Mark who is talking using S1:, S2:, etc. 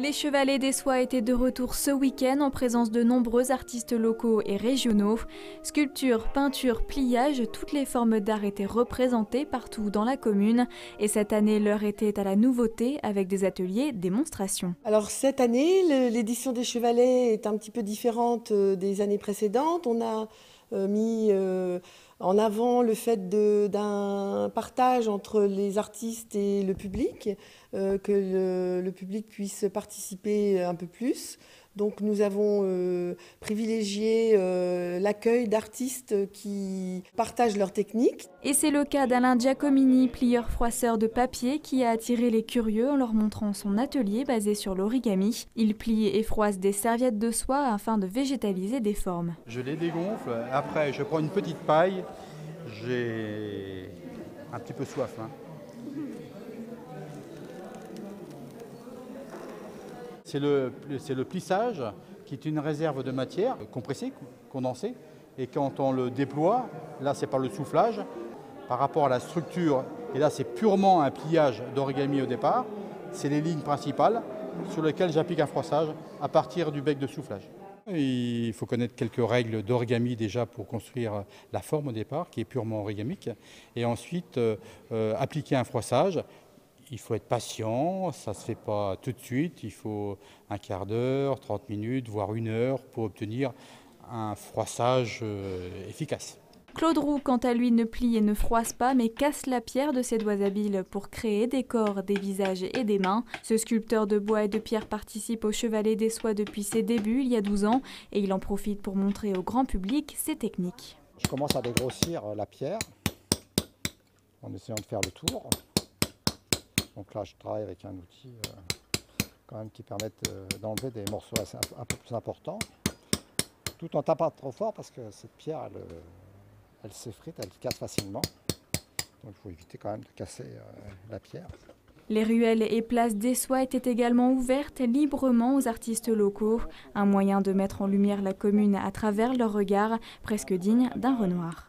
S1: Les Chevalets des Soies étaient de retour ce week-end en présence de nombreux artistes locaux et régionaux. Sculptures, peintures, pliages, toutes les formes d'art étaient représentées partout dans la commune. Et cette année, l'heure était à la nouveauté avec des ateliers démonstrations.
S2: Alors cette année, l'édition des Chevalets est un petit peu différente des années précédentes. On a mis en avant le fait d'un partage entre les artistes et le public, que le public puisse participer un peu plus. Donc nous avons privilégié l'accueil d'artistes qui partagent leurs techniques.
S1: Et c'est le cas d'Alain Giacomini, plieur-froisseur de papier, qui a attiré les curieux en leur montrant son atelier basé sur l'origami. Il plie et froisse des serviettes de soie afin de végétaliser des formes.
S3: Je les dégonfle, après je prends une petite paille, j'ai un petit peu soif. C'est le plissage qui est une réserve de matière compressée, condensée. Et quand on le déploie, là c'est par le soufflage. Par rapport à la structure, et là c'est purement un pliage d'origami au départ, c'est les lignes principales sur lesquelles j'applique un froissage à partir du bec de soufflage. Il faut connaître quelques règles d'origami déjà pour construire la forme au départ, qui est purement origamique. Et ensuite, appliquer un froissage. Il faut être patient, ça ne se fait pas tout de suite, il faut un quart d'heure, 30 minutes, voire 1 heure pour obtenir un froissage efficace.
S1: Claude Roux, quant à lui, ne plie et ne froisse pas, mais casse la pierre de ses doigts habiles pour créer des corps, des visages et des mains. Ce sculpteur de bois et de pierre participe aux Chevalets des Soies depuis ses débuts, il y a 12 ans, et il en profite pour montrer au grand public ses techniques.
S4: Je commence à dégrossir la pierre en essayant de faire le tour. Donc là, je travaille avec un outil quand même qui permet d'enlever des morceaux un peu plus importants, tout en tapant trop fort parce que cette pierre, elle s'effrite, elle casse facilement. Donc il faut éviter quand même de casser la pierre.
S1: Les ruelles et places des Soies étaient également ouvertes librement aux artistes locaux, un moyen de mettre en lumière la commune à travers leur regard, presque digne d'un Renoir.